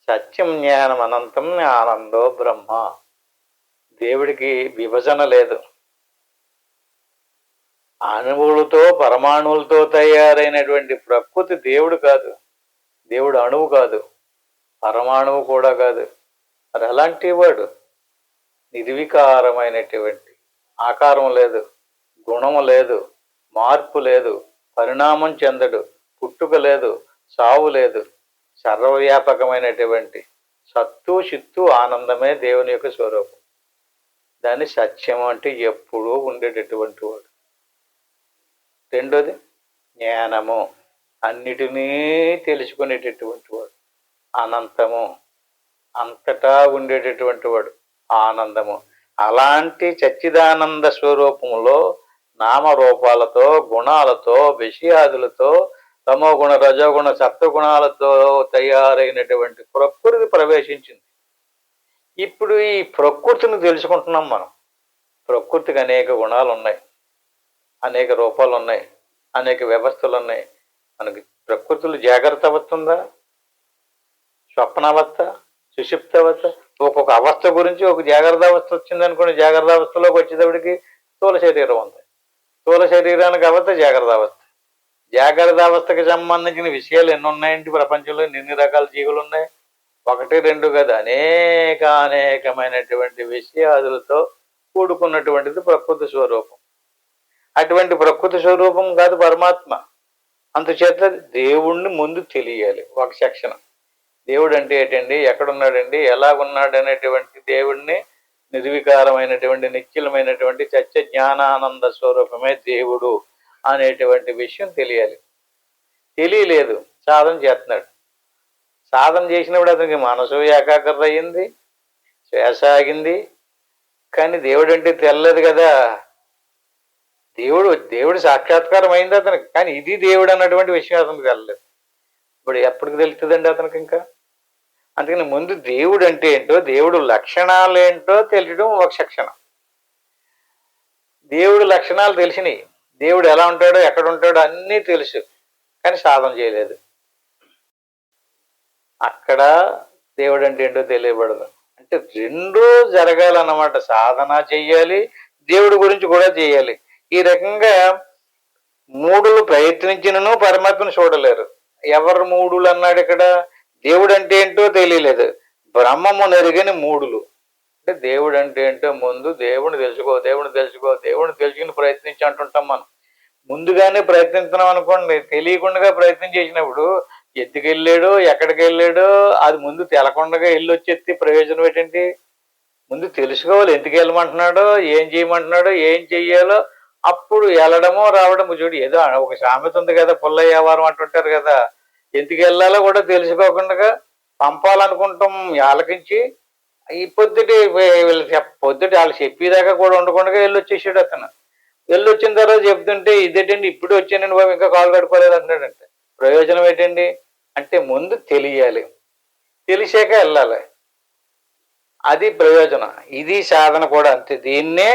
సత్యం జ్ఞానం అనంతం ఆనందో బ్రహ్మ. దేవుడికి విభజన లేదు. అణువులతో పరమాణువులతో తయారైనటువంటి ప్రకృతి దేవుడు కాదు. దేవుడు అణువు కాదు, పరమాణువు కూడా కాదు. మరి అలాంటి వాడు నిర్వికారమైనటువంటి ఆకారం లేదు, గుణము లేదు, మార్పు లేదు, పరిణామం చెందడు, పుట్టుక లేదు, సావు లేదు. సర్వవ్యాపకమైనటువంటి సత్తు చిత్తు ఆనందమే దేవుని యొక్క స్వరూపం. దాన్ని సత్యం అంటే ఎప్పుడూ ఉండేటటువంటి వాడు. రెండోది జ్ఞానము, అన్నిటినీ తెలుసుకునేటటువంటి వాడు. అనంతము, అంతటా ఉండేటటువంటి వాడు. ఆనందము. అలాంటి సచ్చిదానంద స్వరూపంలో నామరూపాలతో గుణాలతో విషయాదులతో తమోగుణ రజోగుణ సత్వగుణాలతో తయారైనటువంటి ప్రకృతి ప్రవేశించింది. ఇప్పుడు ఈ ప్రకృతిని తెలుసుకుంటున్నాం మనం. ప్రకృతికి అనేక గుణాలు ఉన్నాయి, అనేక రూపాలు ఉన్నాయి, అనేక వ్యవస్థలు ఉన్నాయి. మనకి ప్రకృతిలో జాగ్రత్త అవస్థ ఉందా, స్వప్నావస్థ, సుషుప్తావస్థ. ఒక్కొక్క అవస్థ గురించి ఒక జాగ్రత్త అవస్థ వచ్చిందనుకోండి, జాగ్రత్త అవస్థలోకి వచ్చేటప్పటికి స్థూల శరీరం ఉంది. స్థూల శరీరానికి అవస్థ జాగ్రత్త అవస్థ. జాగ్రత్త అవస్థకి సంబంధించిన విషయాలు ఎన్ని ఉన్నాయండి ప్రపంచంలో? ఎన్ని రకాల జీవులు ఉన్నాయి? ఒకటి రెండు కదా, అనేకమైనటువంటి విషయాదులతో కూడుకున్నటువంటిది ప్రకృతి స్వరూపం. అటువంటి ప్రకృతి స్వరూపం కాదు పరమాత్మ. అందుచేత దేవుణ్ణి ముందు తెలియాలి. ఒక సెక్షన్. దేవుడు అంటే ఏంటండి, ఎక్కడున్నాడండి, ఎలాగున్నాడు అనేటువంటి దేవుణ్ణి నిర్వికారమైనటువంటి నిశ్చలమైనటువంటి సత్య జ్ఞానానంద స్వరూపమే దేవుడు అనేటువంటి విషయం తెలియాలి. తెలియలేదు, సాధన చేస్తున్నాడు. సాధన చేసినప్పుడు అతనికి మనసు ఏకాగ్రత అయ్యింది, శ్వాస ఆగింది. కానీ దేవుడు అంటే తెల్లదు కదా. దేవుడు సాక్షాత్కారం అయింది అతనికి, కానీ ఇది దేవుడు అన్నటువంటి విషయం అతనికి తెల్లలేదు. ఇప్పుడు ఎప్పటికి తెలుస్తుందండి అతనికి ఇంకా? అందుకని ముందు దేవుడు అంటే ఏంటో, దేవుడు లక్షణాలు ఏంటో తెలియడం ఒక శిక్షణ. దేవుడు లక్షణాలు తెలిసినాయి, దేవుడు ఎలా ఉంటాడో ఎక్కడ ఉంటాడో అన్నీ తెలుసు, కానీ సాధన చేయలేదు. అక్కడ దేవుడు అంటే ఏంటో తెలియబడదు. అంటే రెండూ జరగాలన్నమాట. సాధన చెయ్యాలి, దేవుడి గురించి కూడా చేయాలి. ఈ రకంగా మూడులు ప్రయత్నించినను పరమాత్మను చూడలేరు. ఎవరు మూడులు అన్నాడు ఇక్కడ? దేవుడు అంటే ఏంటో తెలియలేదు, బ్రహ్మము నెరుగని మూడులు. అంటే దేవుడు అంటే ఏంటో ముందు దేవుడిని తెలుసుకో, దేవుడిని తెలుసుకుని ప్రయత్నించి అంటుంటాం మనం. ముందుగానే ప్రయత్నిస్తున్నాం అనుకోండి, తెలియకుండా ప్రయత్నం చేసినప్పుడు ఎందుకు వెళ్ళాడో ఎక్కడికి వెళ్ళాడో అది ముందు తెలకుండా వెళ్ళొచ్చేస్తే ప్రయోజనం ఏంటండి? ముందు తెలుసుకోవాలి, ఎందుకు వెళ్ళమంటున్నాడో, ఏం చేయమంటున్నాడో, ఏం చెయ్యాలో. అప్పుడు వెళ్ళడమో రావడము. చూడు, ఏదో ఒక సామెత ఉంది కదా, పుల్లయ్య వారం అంటుంటారు కదా, ఎందుకు వెళ్ళాలో కూడా తెలుసుకోకుండా పంపాలనుకుంటాం ఆలకించి. ఈ పొద్దుటి వాళ్ళు చెప్పేదాకా కూడా ఉండకుండా వెళ్ళొచ్చేసాడు అతను. వెళ్ళొచ్చిన తర్వాత చెప్తుంటే ఇదేంటండి ఇప్పుడు వచ్చానండి బాబు, ఇంకా కాలు కడుకోలేదు అంటున్నాడంటే ప్రయోజనం ఏంటండి? అంటే ముందు తెలియాలి, తెలిసాక వెళ్ళాలి. అది ప్రయోజనం. ఇది సాధన కూడా అంతే. దీన్నే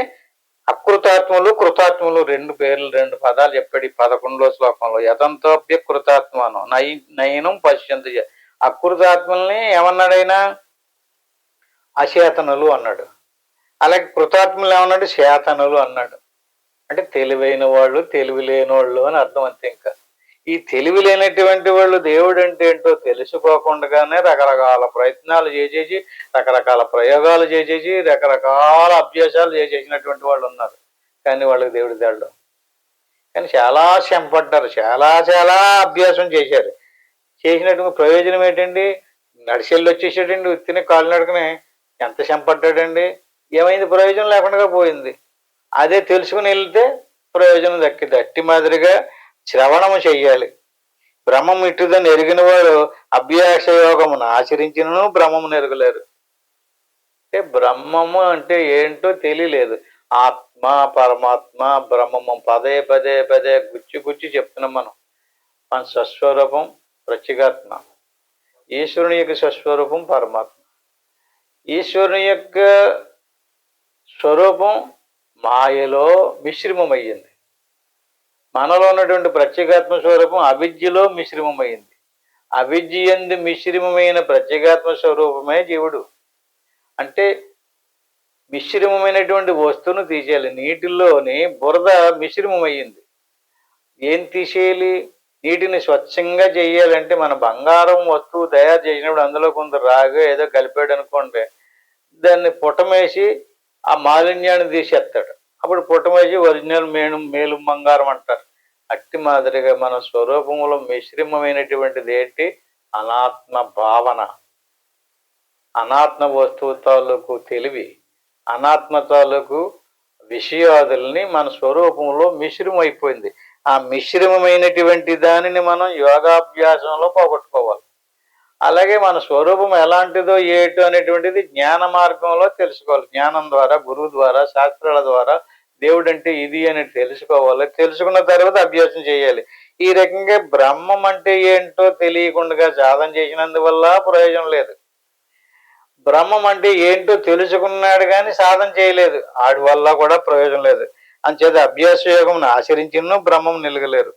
అకృతాత్ములు కృతాత్ములు రెండు పదాలు చెప్పాడు ఈ 11వ శ్లోకంలో. యతంతోప్య కృతాత్మను నయనం పశ్యంతు. అకృతాత్ముల్ని ఏమన్నాడైనా? అచేతనులు అన్నాడు. అలాగే కృతాత్ములు ఏమన్నాడు? చేతనులు అన్నాడు. అంటే తెలివైన వాళ్ళు, తెలివి లేని వాళ్ళు అని అర్థం అంతే. ఇంకా ఈ తెలివి లేనటువంటి వాళ్ళు దేవుడు అంటే ఏంటో తెలుసుకోకుండానే రకరకాల ప్రయత్నాలు చేసేసి, రకరకాల ప్రయోగాలు చేసేసి, రకరకాల అభ్యాసాలు చేసేసినటువంటి వాళ్ళు ఉన్నారు. కానీ వాళ్ళకి దేవుడి తేళ్ళం. కానీ చాలా శ్రమ పడ్డారు, చాలా అభ్యాసం చేసినటువంటి ప్రయోజనం ఏంటండి? నడిచెల్లి వచ్చేసాడండి, ఉత్తిని కాలు నడకనే ఎంత చెంపడ్డాడండి, ఏమైంది? ప్రయోజనం లేకుండా పోయింది. అదే తెలుసుకుని వెళ్తే ప్రయోజనం దక్కింది. అట్టి మాదిరిగా శ్రవణము చెయ్యాలి. బ్రహ్మం ఇట్టుదని ఎరిగిన వాడు అభ్యాస యోగమును ఆచరించినను బ్రహ్మమును ఎరగలేరు. అంటే బ్రహ్మము అంటే ఏంటో తెలియలేదు. ఆత్మ, పరమాత్మ, బ్రహ్మము పదే పదే పదే గుచ్చి గుచ్చి చెప్తున్నాం మనం. మన స్వస్వరూపం ప్రత్యేగాత్మ, ఈశ్వరుని యొక్క స్వస్వరూపం పరమాత్మ. ఈశ్వరుని యొక్క స్వరూపం మాయలో మిశ్రమమయ్యింది. మనలో ఉన్నటువంటి ప్రత్యేగాత్మ స్వరూపం అవిద్యలో మిశ్రమమైంది. అవిద్య యందు మిశ్రమమైన ప్రత్యేగాత్మ స్వరూపమే జీవుడు. అంటే మిశ్రమమైనటువంటి వస్తువును తీసేయాలి. నీటిలోని బురద మిశ్రమమైంది. ఏం తీసేయాలి? నీటిని స్వచ్ఛంగా చేయాలంటే మన బంగారం వస్తువు తయారు చేసినప్పుడు అందులో కొంత రాగా ఏదో కలిపాడు అనుకోండి, దాన్ని పుటమేసి ఆ మాలిన్యాన్ని తీసేస్తాడు. అప్పుడు పుటమేసి ఒరిజినల్ మేలు బంగారం అంటారు. అట్టి మాదిరిగా మన స్వరూపంలో మిశ్రమమైనటువంటిది ఏంటి? అనాత్మ భావన, అనాత్మ వస్తువు తాలూకు తెలివి, అనాత్మ తాలూకు విషయాదుల్ని మన స్వరూపంలో మిశ్రమైపోయింది. ఆ మిశ్రమమైనటువంటి దానిని మనం యోగాభ్యాసంలో పోగొట్టుకోవాలి. అలాగే మన స్వరూపం ఎలాంటిదో ఏటో అనేటువంటిది జ్ఞాన మార్గంలో తెలుసుకోవాలి. జ్ఞానం ద్వారా, గురువు ద్వారా, శాస్త్రాల ద్వారా దేవుడు అంటే ఇది అని తెలుసుకోవాలి. తెలుసుకున్న తర్వాత అభ్యాసం చేయాలి. ఈ రకంగా బ్రహ్మం అంటే ఏంటో తెలియకుండా సాధన చేసినందువల్ల ప్రయోజనం లేదు. బ్రహ్మం అంటే ఏంటో తెలుసుకున్నాడు కానీ సాధన చేయలేదు, ఆడి వల్ల కూడా ప్రయోజనం లేదు. అంచేత అభ్యాస యోగమును ఆచరించినను బ్రహ్మం నిలగలేరు.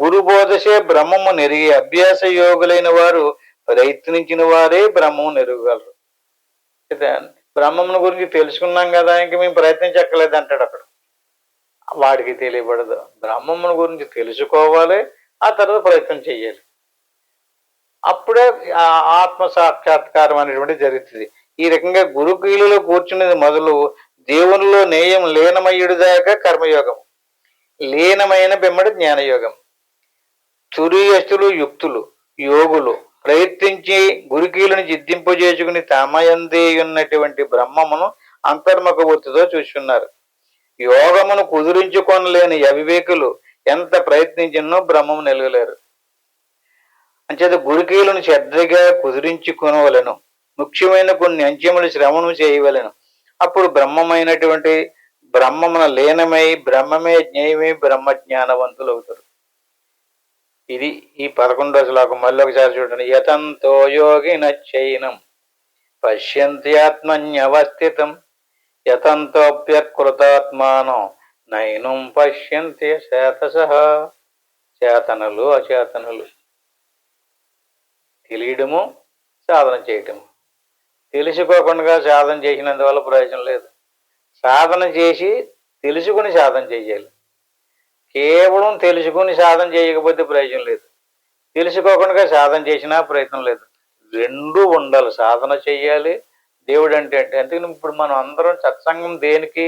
గురు బోధసే బ్రహ్మము నెరిగి అభ్యాస యోగులైన వారు ప్రయత్నించిన వారే బ్రహ్మము నెరగలరు. బ్రహ్మమును గురించి తెలుసుకున్నాం కదా, ఇంక మేము ప్రయత్నించక్కర్లేదు అంటాడు అక్కడ. వాడికి తెలియబడదు. బ్రహ్మమును గురించి తెలుసుకోవాలి, ఆ తర్వాత ప్రయత్నం చేయాలి. అప్పుడే ఆత్మ సాక్షాత్కారం అనేటువంటిది జరుగుతుంది. ఈ రకంగా గురుకీలలో కూర్చునేది మొదలు దేవునిలో నేయం లీనమయ్యుడి దాకా కర్మయోగం, లీనమైన బిమ్మడి జ్ఞానయోగం. తురియస్తులు యుక్తులు యోగులు ప్రయత్నించి గురుకీలను జిద్దింపజేసుకుని తమయందే ఉన్నటువంటి బ్రహ్మమును అంతర్ముఖ వృత్తితో చూస్తున్నారు. యోగమును కుదిరించుకొనలేని అవివేకులు ఎంత ప్రయత్నించినో బ్రహ్మము నిలగలేరు. అంచేత గురుకీలను శ్రద్ధగా కుదిరించుకొనవలను. ముఖ్యమైన కొన్ని అంచెములు శ్రవణం చేయవలను. అప్పుడు బ్రహ్మమైనటువంటి బ్రహ్మమున లీనమై బ్రహ్మమే జ్ఞేయమై బ్రహ్మజ్ఞానవంతులు అవుతారు. ఇది ఈ 11వ శ్లోకం. మళ్ళీ ఒకసారి చూడండి. యతంతో యోగినచ్చైనం పశ్యంతి ఆత్మన్యవస్థితం యతంతోప్యకృతాత్మానం నైనం పశ్యంతి చేతసః. చేతనులు అచేతనులు, తెలియడము సాధన చేయటము. తెలుసుకోకుండా సాధన చేసినందువల్ల ప్రయోజనం లేదు. సాధన చేసి తెలుసుకుని సాధన చేయాలి. కేవలం తెలుసుకుని సాధన చేయకపోతే ప్రయోజనం లేదు. తెలుసుకోకుండా సాధన చేసినా ప్రయత్నం లేదు. రెండూ ఉండాలి. సాధన చెయ్యాలి, దేవుడు అంటే అందుకని ఇప్పుడు మనం అందరం సత్సంగం దేనికి?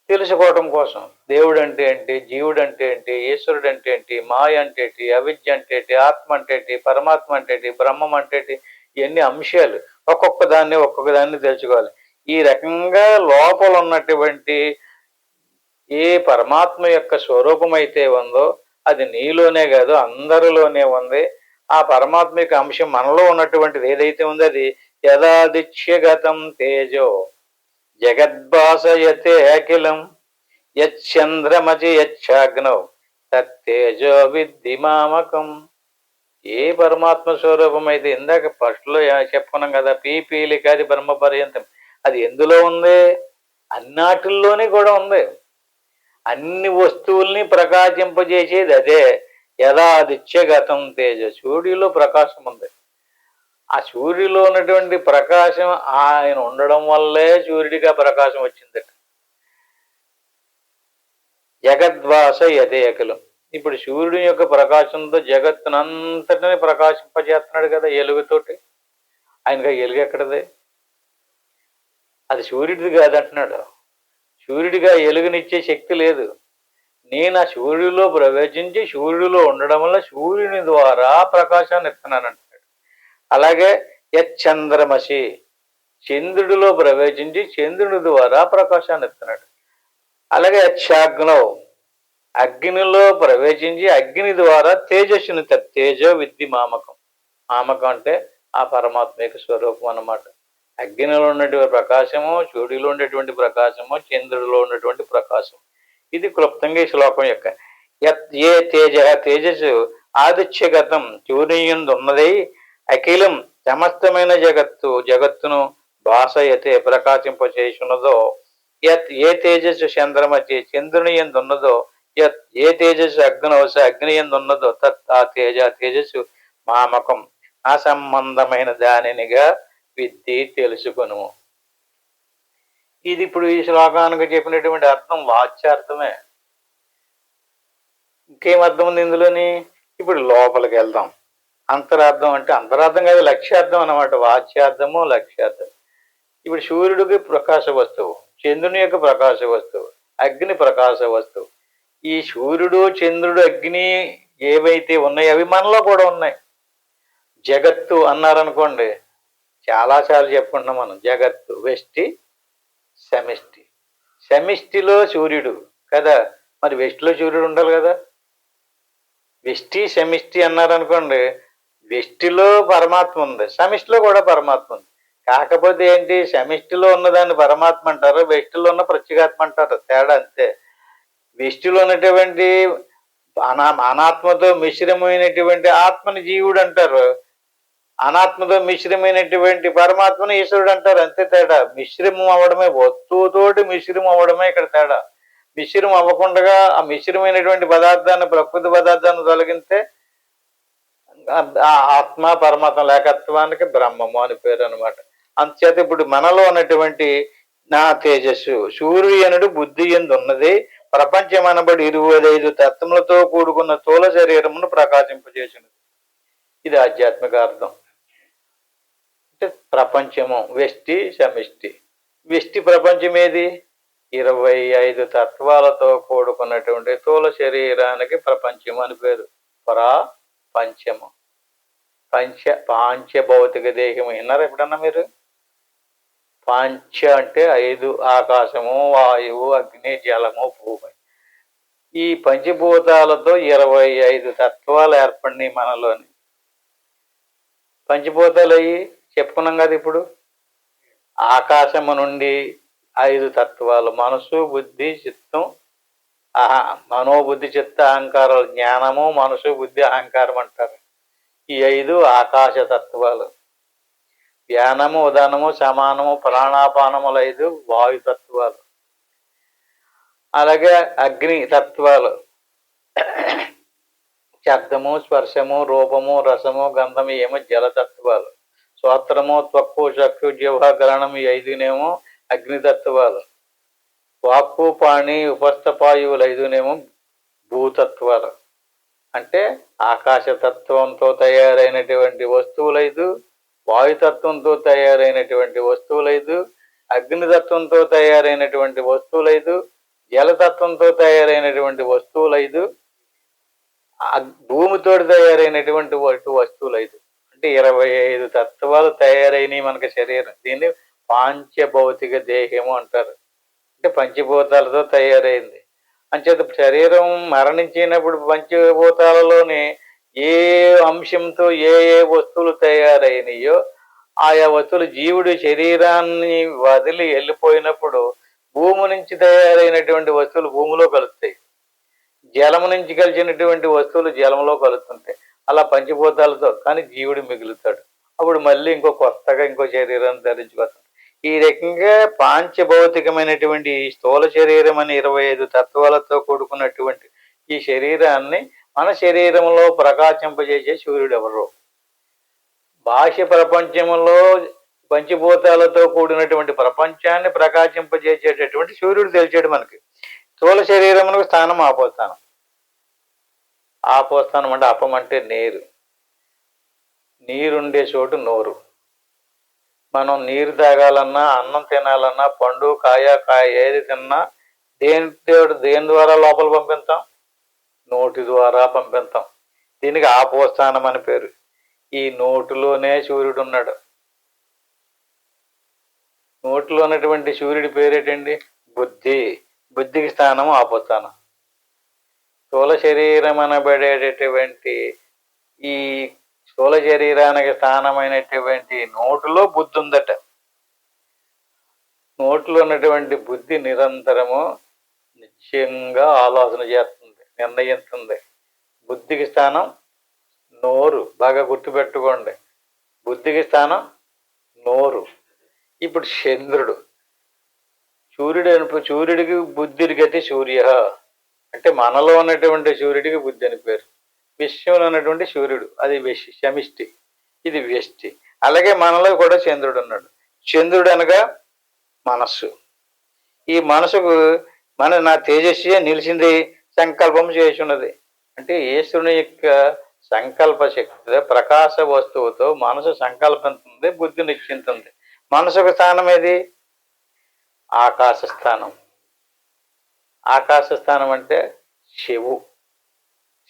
తెలుసుకోవటం కోసం. దేవుడు అంటే ఏంటి, జీవుడు అంటే ఏంటి, ఈశ్వరుడు అంటే ఏంటి, మాయ అంటే ఏంటి, అవిద్య అంటే ఏంటి, ఆత్మ అంటే ఏంటి, పరమాత్మ అంటే ఏంటి, బ్రహ్మం అంటే ఏంటి, ఇవన్నీ అంశాలు. ఒక్కొక్క దాన్ని తెలుసుకోవాలి. ఈ రకంగా లోపల ఉన్నటువంటి ఏ పరమాత్మ యొక్క స్వరూపం అయితే ఉందో అది నీలోనే కాదు అందరిలోనే ఉంది. ఆ పరమాత్మ యొక్క అంశం మనలో ఉన్నటువంటిది ఏదైతే ఉందో అది యదాదిత్యగతం తేజో జగద్భాసయతే అఖిలం యచ్చంద్రమచి యచ్చాగ్నౌ తత్తేజో విద్ధి మామకం. ఏ పరమాత్మ స్వరూపం అయితే ఇందాక ఫస్ట్లో చెప్పుకున్నాం కదా, పీపీలికాది బ్రహ్మ పర్యంతం, అది ఎందులో ఉంది? అన్నాటిల్లోనే కూడా ఉంది. అన్ని వస్తువుల్ని ప్రకాశింపజేసేది అదే. యదాదిత్యగతం తేజ, సూర్యులో ప్రకాశం ఉంది. ఆ సూర్యులో ఉన్నటువంటి ప్రకాశం ఆయన ఉండడం వల్లే సూర్యుడిగా ప్రకాశం వచ్చిందట. జగద్వాస యదేకలం. ఇప్పుడు సూర్యుడి యొక్క ప్రకాశంతో జగత్తునంతటిని ప్రకాశింపజేస్తున్నాడు కదా ఎలుగుతోటి. ఆయనగా ఎలుగు ఎక్కడది? అది సూర్యుడిది కాదంటున్నాడు. సూర్యుడిగా ఎలుగునిచ్చే శక్తి లేదు. నేను ఆ సూర్యుడిలో ప్రవేశించి సూర్యుడిలో ఉండడం వల్ల సూర్యుని ద్వారా ప్రకాశాన్ని ఇస్తున్నాను అంటున్నాడు. అలాగే యచ్చంద్రమసి, చంద్రుడిలో ప్రవేశించి చంద్రుడి ద్వారా ప్రకాశాన్ని ఇస్తున్నాడు. అలాగే అక్షాగ్నౌ, అగ్నిలో ప్రవేశించి అగ్ని ద్వారా తేజస్సుని తేజో విద్ది మామకం. మామకం అంటే ఆ పరమాత్మ యొక్క స్వరూపం అన్నమాట. అగ్నిలో ఉన్నటువంటి ప్రకాశము, సూర్యుడిలో ఉండేటువంటి ప్రకాశము, చంద్రుడిలో ఉన్నటువంటి ప్రకాశం. ఇది క్లుప్తంగా ఈ శ్లోకం యొక్క ఏ తేజ, తేజస్సు ఆదిత్యగతం సూర్యునియందు ఉన్నదై అఖిలం సమస్తమైన జగత్తును భాషయతే ప్రకాశింపచేయుచున్నదో, ఏ తేజస్సు చంద్రమతి చంద్రుని యందు ఉన్నదో, ఏ తేజస్సు అగ్నవశ అగ్ని యందు ఉన్నదో తత్ ఆ తేజస్సు మామకం అసంబంధమైన దానినిగా విద్ది తెలుసుకొను. ఇది ఇప్పుడు ఈ శ్లోకానికి చెప్పినటువంటి అర్థం వాచ్యార్థమే. ఇంకేం అర్థం ఉంది ఇందులోని? ఇప్పుడు లోపలికి వెళ్దాం. అంతరార్థం అంటే అంతరార్థం కాదు, లక్ష్యార్థం అన్నమాట. వాచ్యార్థము లక్ష్యార్థం. ఇప్పుడు సూర్యుడికి ప్రకాశ వస్తువు, చంద్రుని యొక్క ప్రకాశ వస్తువు, అగ్ని ప్రకాశ వస్తువు. ఈ సూర్యుడు, చంద్రుడు, అగ్ని ఏవైతే ఉన్నాయో అవి మనలో కూడా ఉన్నాయి. జగత్తు అన్నారనుకోండి, చాలాసార్లు చెప్పుకుంటున్నాం మనం. జగత్తు వెష్టి సమిష్టి. సమిష్టిలో సూర్యుడు కదా, మరి వెష్టిలో సూర్యుడు ఉండాలి కదా. వెష్టి సమిష్టి అన్నారనుకోండి, వెష్టిలో పరమాత్మ ఉంది, సమిష్టిలో కూడా పరమాత్మ ఉంది. కాకపోతే ఏంటి, సమిష్టిలో ఉన్నదాన్ని పరమాత్మ అంటారు, వెష్టిలో ఉన్న ప్రత్యేగాత్మ అంటారు. తేడా అంతే. వెష్టిలో ఉన్నటువంటి అనాత్మతో మిశ్రమైనటువంటి ఆత్మని జీవుడు అంటారు, అనాత్మతో మిశ్రమైనటువంటి పరమాత్మని ఈశ్వరుడు అంటారు. అంతే తేడా. మిశ్రమం అవ్వడమే, వస్తువుతోటి మిశ్రమం అవ్వడమే ఇక్కడ తేడా. మిశ్రమం అవ్వకుండా ఆ మిశ్రమైనటువంటి పదార్థాన్ని, ప్రకృతి పదార్థాన్ని తొలగితే ఆ ఆత్మ పరమాత్మ లేకత్వానికి బ్రహ్మము అని పేరు అనమాట. అందుచేత ఇప్పుడు మనలో ఉన్నటువంటి నా తేజస్సు సూర్యునుడు బుద్ధి ఎందు ఉన్నది ప్రపంచం అనబడి 25 తత్వములతో కూడుకున్న స్థూల శరీరమును ప్రకాశింపజేసినది. ఇది ఆధ్యాత్మిక అర్థం. అంటే ప్రపంచము వెష్టి సమిష్టి. వెష్టి ప్రపంచం ఏది? 25 తత్వాలతో కూడుకున్నటువంటి స్థూల శరీరానికి ప్రపంచం అని పేరు. పంచము పాంచభౌతిక దేహం విన్నారా ఎప్పుడన్నా మీరు? పాంచ అంటే 5, ఆకాశము, వాయువు, అగ్ని, జలము, భూమి. ఈ పంచభూతాలతో 25 తత్వాలు ఏర్పడినాయి మనలోని. పంచభూతాలు అయ్యి చెప్పుకున్నాం కదా. ఇప్పుడు ఆకాశము నుండి 5 తత్వాలు, మనసు, బుద్ధి, చిత్తం, మనోబుద్ధి, చిత్త, అహంకారాలు. జ్ఞానము, మనసు, బుద్ధి, అహంకారం అంటారు. ఈ 5 ఆకాశ తత్వాలు. ధ్యానము, ఉదానము, సమానము, ప్రాణాపానములు 5 వాయుతత్వాలు. అలాగే అగ్ని తత్వాలు, శబ్దము, స్పర్శము, రూపము, రసము, గంధము ఏమో జలతత్వాలు. శ్రోత్రము, త్వక్కు, చక్కు, జిహ్వ, గ్రహణం ఈ 5నేమో అగ్నితత్వాలు. వాక్కు, పాణి, ఉపస్థపాయువులు 5నేమో భూతత్వాలు. అంటే ఆకాశతత్వంతో తయారైనటువంటి వస్తువులు 5, వాయుతత్వంతో తయారైనటువంటి వస్తువులు 5, అగ్నితత్వంతో తయారైనటువంటి వస్తువులు 5, జలతత్వంతో తయారైనటువంటి వస్తువులు 5, భూమితో తయారైనటువంటి వస్తువులు 5. అంటే 25 తత్వాలు తయారైనవి మనకి శరీరం. దీన్ని పాంచభౌతిక దేహము అంటారు. అంటే పంచభూతాలతో తయారైంది. అంచేత శరీరం మరణించినప్పుడు పంచభూతాలలోని ఏ అంశంతో ఏ వస్తువులు తయారైనయో ఆయా వస్తువులు జీవుడు శరీరాన్ని వదిలి వెళ్ళిపోయినప్పుడు భూమి నుంచి తయారైనటువంటి వస్తువులు భూమిలో కలుస్తాయి, జలము నుంచి కలిసినటువంటి వస్తువులు జలంలో కలుస్తుంటాయి. అలా పంచభూతాలతో కానీ జీవుడు మిగులుతాడు. అప్పుడు మళ్ళీ కొత్తగా ఇంకో శరీరాన్ని ధరించుకొస్తాడు. ఈ రకంగా పాంచభౌతికమైనటువంటి స్థూల శరీరం అని 25 తత్వాలతో కూడుకున్నటువంటి ఈ శరీరాన్ని మన శరీరంలో ప్రకాశింపజేసే సూర్యుడు ఎవరు? బాహ్య ప్రపంచంలో పంచభూతాలతో కూడినటువంటి ప్రపంచాన్ని ప్రకాశింపజేసేటటువంటి సూర్యుడు తెలిసాడు మనకి. స్థూల శరీరమునకు స్థానం ఆపోస్థానం. ఆపోస్థానం అంటే అపం అంటే నీరు. నీరుండే చోటు నోరు. మనం నీరు తాగాలన్నా, అన్నం తినాలన్నా, పండు, కాయ ఏది తిన్నా దేని ద్వారా లోపల పంపిస్తాం? నోటి ద్వారా పంపిస్తాం. దీనికి ఆపోస్థానం అని పేరు. ఈ నోటిలోనే సూర్యుడు ఉన్నాడు. నోట్లో ఉన్నటువంటి సూర్యుడి పేరేటండి? బుద్ధి. బుద్ధికి స్థానం ఆపోస్థానం. స్థూల శరీరం అనబడేటటువంటి ఈ స్థూల శరీరానికి స్థానమైనటువంటి నోటిలో బుద్ధి ఉందట. నోట్లో ఉన్నటువంటి బుద్ధి నిరంతరము నిశ్చయంగా ఆలోచన చేస్తుంది, నిర్ణయిస్తుంది. బుద్ధికి స్థానం నోరు. బాగా గుర్తుపెట్టుకోండి, బుద్ధికి స్థానం నోరు. ఇప్పుడు చంద్రుడు, సూర్యుడికి బుద్ధికి గతి సూర్య అంటే మనలో ఉన్నటువంటి సూర్యుడికి బుద్ధి అని పేరు. విశ్వంలో ఉన్నటువంటి సూర్యుడు అది శమిష్టి, ఇది వ్యష్టి. అలాగే మనలో కూడా చంద్రుడు ఉన్నాడు. చంద్రుడు అనగా మనస్సు. ఈ మనసుకు నా తేజస్సే నిలిచింది, సంకల్పం చేస్తున్నది. అంటే ఈశ్వరుని యొక్క సంకల్ప శక్తి ప్రకాశ వస్తువుతో మనసు సంకల్పిస్తుంది, బుద్ధి నిశ్చింతుంది. మనసుకు స్థానం ఏది? ఆకాశ స్థానం. ఆకాశ స్థానం అంటే చెవు.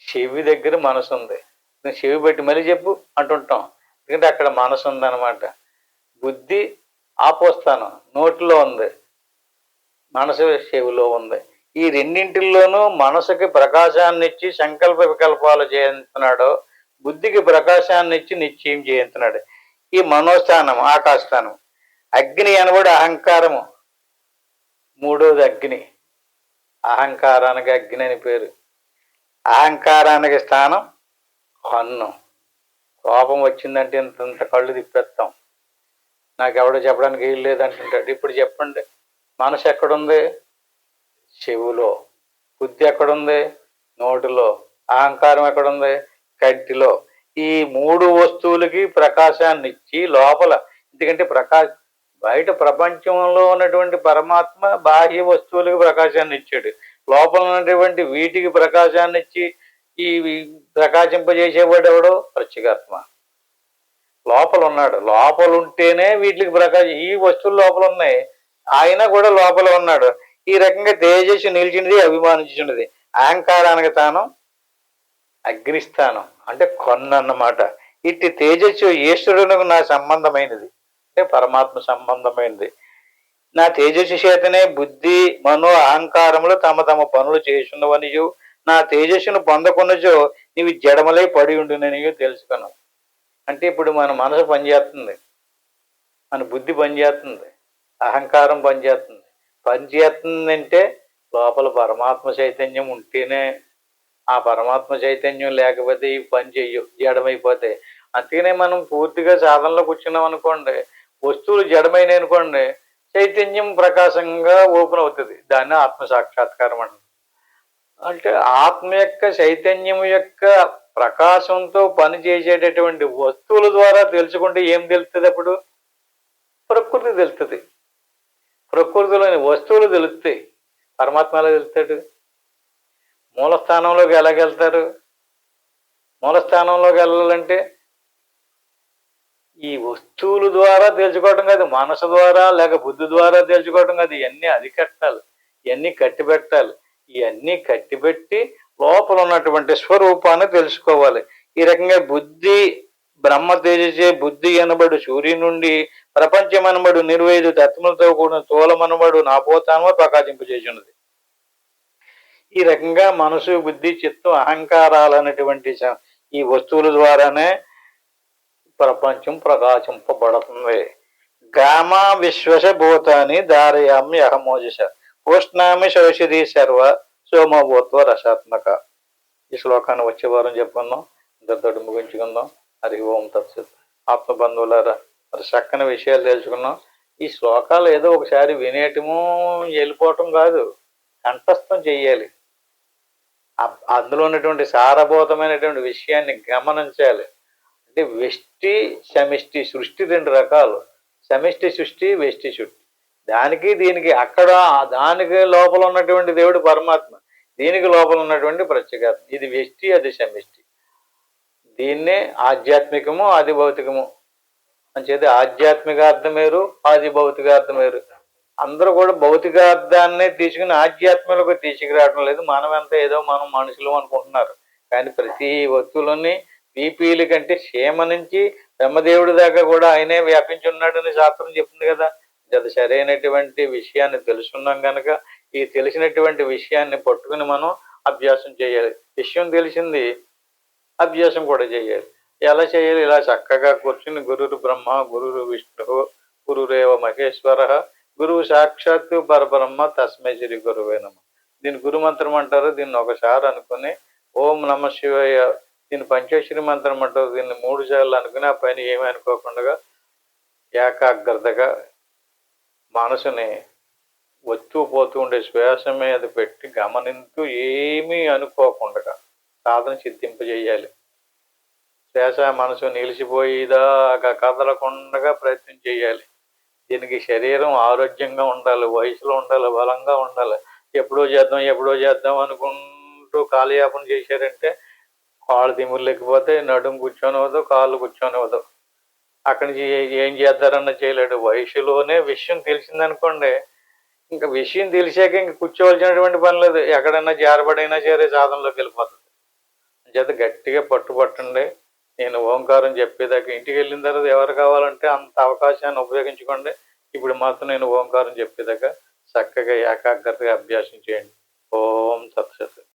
చెవి దగ్గర మనసు ఉంది. చెవి పెట్టి మళ్ళీ చెప్పు అంటుంటాం, ఎందుకంటే అక్కడ మనసు ఉందన్నమాట. బుద్ధి ఆపోస్థానం, నోటిలో ఉంది. మనసు చెవిలో ఉంది. ఈ రెండింటిల్లోనూ మనసుకి ప్రకాశాన్ని ఇచ్చి సంకల్ప వికల్పాలు చేయించున్నాడు, బుద్ధికి ప్రకాశాన్ని ఇచ్చి నిశ్చయం చేయించున్నాడు. ఈ మనోస్థానం ఆకాశస్థానం. అగ్ని అనబడి అహంకారము, మూడోది అగ్ని. అహంకారానికి అగ్ని అని పేరు. అహంకారానికి స్థానం కన్ను. కోపం వచ్చిందంటే ఇంత కళ్ళు తిప్పేస్తాం, నాకెవడో చెప్పడానికి వీలు లేదంటుంటాడు. ఇప్పుడు చెప్పండి, మనసు ఎక్కడుంది? చెవులో. బుద్ధి ఎక్కడుంది? నోటిలో. అహంకారం ఎక్కడుంది? కంటిలో. ఈ మూడు వస్తువులకి ప్రకాశాన్ని ఇచ్చి లోపల, ఎందుకంటే బయట ప్రపంచంలో ఉన్నటువంటి పరమాత్మ బాహ్య వస్తువులకి ప్రకాశాన్ని ఇచ్చాడు. లోపల ఉన్నటువంటి వీటికి ప్రకాశాన్ని ఇచ్చి ఈ ప్రకాశింపజేసేవాడు ఎవడో? ప్రత్యేగాత్మ. లోపల ఉన్నాడు. లోపల ఉంటేనే వీటికి ప్రకాశం. ఈ వస్తువులు లోపల ఉన్నాయి, ఆయన కూడా లోపల ఉన్నాడు. ఈ రకంగా తేజస్సు నిలిచినది, అభిమానించినది. అహంకారానికి స్థానం అగ్నిస్థానం, అంటే కొన్న అన్నమాట. ఇట్టి తేజస్సు ఈశ్వరునికి నా సంబంధమైనది, అంటే పరమాత్మ సంబంధమైనది. నా తేజస్సు చేతనే బుద్ధి మనో అహంకారములు తమ తమ పనులు చేస్తున్నవనియు, నా తేజస్సును పొందకున్నచో నీవి జడమలై పడి ఉండుననియో తెలుసుకును. అంటే ఇప్పుడు మన మనసు పనిచేస్తుంది, మన బుద్ధి పనిచేస్తుంది, అహంకారం పనిచేస్తుంది. పనిచేస్తుందంటే లోపల పరమాత్మ చైతన్యం ఉంటేనే. ఆ పరమాత్మ చైతన్యం లేకపోతే ఈ పని చెయ్యు, జడమైపోతాయి. అందుకనే మనం పూర్తిగా సాధనలో కూర్చున్నాం అనుకోండి, వస్తువులు జడమైన అనుకోండి, చైతన్యం ప్రకాశంగా ఓపెన్ అవుతుంది. దాన్ని ఆత్మ సాక్షాత్కారం అంటారు. అంటే ఆత్మ యొక్క చైతన్యం యొక్క ప్రకాశంతో పని చేసేటటువంటి వస్తువుల ద్వారా తెలుసుకుంటే ఏం తెలుస్తుంది? అప్పుడు ప్రకృతి తెలుస్తుంది. ప్రకృతిలోని వస్తువులు తెలుస్తాయి. పరమాత్మ ఎలా తెలుస్తాడు? మూలస్థానంలోకి ఎలాగెళ్తారు? మూలస్థానంలోకి వెళ్ళాలంటే ఈ వస్తువుల ద్వారా తెలుసుకోవటం కాదు, మనసు ద్వారా లేక బుద్ధి ద్వారా తెలుసుకోవటం కాదు. ఇవన్నీ అరికట్టాలి, ఇవన్నీ కట్టిపెట్టాలి. ఇవన్నీ కట్టిపెట్టి లోపల ఉన్నటువంటి స్వరూపాన్ని తెలుసుకోవాలి. ఈ రకంగా బుద్ధి బ్రహ్మ తేజసే బుద్ధి అనబడు సూర్యుని నుండి ప్రపంచం అనబడు నిర్వేదు తత్వములతో కూడిన స్థూలమనబడు నాపోతానమో ప్రకాశింపజేసినది. ఈ రకంగా మనసు, బుద్ధి, చిత్తం, అహంకారాలు అనేటువంటి ఈ వస్తువుల ద్వారానే ప్రపంచం ప్రకాశింపబడుతుంది. గామ విశ్వస భూతాన్ని ధారయామి అహమోజస ఉష్ణామి శోషిది సర్వ సోమభూత్వ రసాత్మక. ఈ శ్లోకాన్ని వచ్చే వారం చెప్పుకుందాం, ఇద్దరితోటి ముగించుకుందాం. హరి ఓం తత్సత్. ఆత్మబంధువులారా, మరి చక్కని విషయాలు తెలుసుకున్నాం. ఈ శ్లోకాలు ఏదో ఒకసారి వినేయటము వెళ్ళిపోవటం కాదు, కంఠస్థం చెయ్యాలి. అందులో ఉన్నటువంటి సారభూతమైనటువంటి విషయాన్ని గమనించాలి. అంటే వ్యష్టి సమిష్టి సృష్టి రెండు రకాలు, సమిష్టి సృష్టి, వ్యష్టి సృష్టి. దానికి దీనికి అక్కడ దానికి లోపల ఉన్నటువంటి దేవుడు పరమాత్మ, దీనికి లోపల ఉన్నటువంటి ప్రత్యేగాత్మ. ఇది వ్యష్టి, అది సమిష్టి. దీన్నే ఆధ్యాత్మికము, ఆది భౌతికము అంచేది. ఆధ్యాత్మికార్థం వేరు, ఆది భౌతికార్థం వేరు. అందరూ కూడా భౌతికార్థాన్ని తీసుకుని ఆధ్యాత్మికకు తీసుకురావడం లేదు. మనమంతా ఏదో మనం మనుషులు అనుకుంటున్నారు. కానీ ప్రతి వస్తువులని బీపీల కంటే క్షేమ నుంచి బ్రహ్మదేవుడి దాకా కూడా ఆయనే వ్యాపించి ఉన్నాడని శాస్త్రం చెప్తుంది కదా. అది సరైనటువంటి విషయాన్ని తెలుసుకున్నాం గనక, ఈ తెలిసినటువంటి విషయాన్ని పట్టుకుని మనం అభ్యాసం చేయాలి. విషయం తెలిసింది అభ్యాసం కూడా చేయాలి. ఎలా చేయాలి? ఇలా చక్కగా కూర్చుని గురుర్ బ్రహ్మ, గురుర్ విష్ణువు, గురురేవ మహేశ్వరః, గురువు సాక్షాత్తు పరబ్రహ్మ తస్మై శ్రీ గురువే నమః. దీన్ని గురుమంత్రం అంటారు. దీన్ని ఒకసారి అనుకుని ఓం నమ శివాయ, దీన్ని పంచాక్షరి మంత్రం అంటారు. దీన్ని 3 సార్లు అనుకుని ఆ పైన ఏమీ అనుకోకుండా ఏకాగ్రతగా మనసుని వస్తూ పోతూ ఉండే శ్వాస మీద పెట్టి గమనింతూ ఏమీ అనుకోకుండా సాధన సిద్ధింపజేయాలి. శ్వాస మనసు నిలిచిపోయేదాకా కదలకుండా ప్రయత్నం చేయాలి. దీనికి శరీరం ఆరోగ్యంగా ఉండాలి, వయసులో ఉండాలి, బలంగా ఉండాలి. ఎప్పుడో చేద్దాం అనుకుంటూ కాలయాపన చేశారంటే కాళ్ళు తిమ్ములు లేకపోతే నడుము కూర్చొనివ్వదు, కాళ్ళు కూర్చొనివ్వదు. అక్కడి నుంచి ఏం చేద్దారన్నా చేయలేడు. వయసులోనే విషయం తెలిసిందనుకోండి, ఇంకా విషయం తెలిసాక ఇంక కూర్చోవలసినటువంటి పని లేదు. ఎక్కడన్నా జారబడైనా సరే సాధనలోకి వెళ్ళిపోతుంది. చేత గట్టిగా పట్టుబట్టండి. నేను ఓంకారం చెప్పేదాకా ఇంటికి వెళ్ళిన తర్వాత ఎవరు కావాలంటే అంత అవకాశాన్ని ఉపయోగించుకోండి. ఇప్పుడు మాత్రం నేను ఓంకారం చెప్పేదాకా చక్కగా ఏకాగ్రతగా అభ్యాసం చేయండి. ఓం తత్సత్.